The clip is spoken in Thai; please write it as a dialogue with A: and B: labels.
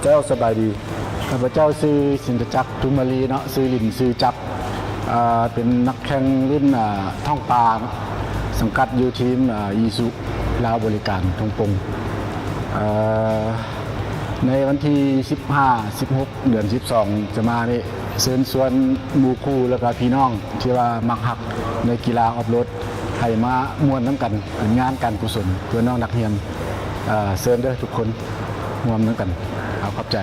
A: เจ้าสบายดีข้าพเจ้าซื้อสินจักรทุมารีเนาะซื้อลินซื้อจักรเป็นนักแข่งรุ่นท่องปลาสังกัดอยู่ทีมอีซุลาวบริการทงปงในวันที่15-16 เดือน 12 จะมานี่เชิญชวนหมู่คู่แล้วก็พี่น้องที่ว่ามักหักในกีฬาออฟโรดให้มามวนน้ำกันเป็นงานการกุศลเพื่อน้องนักเรียนเชิญเด้อทุกคนร่วมน้ำกันเอาขอบใจ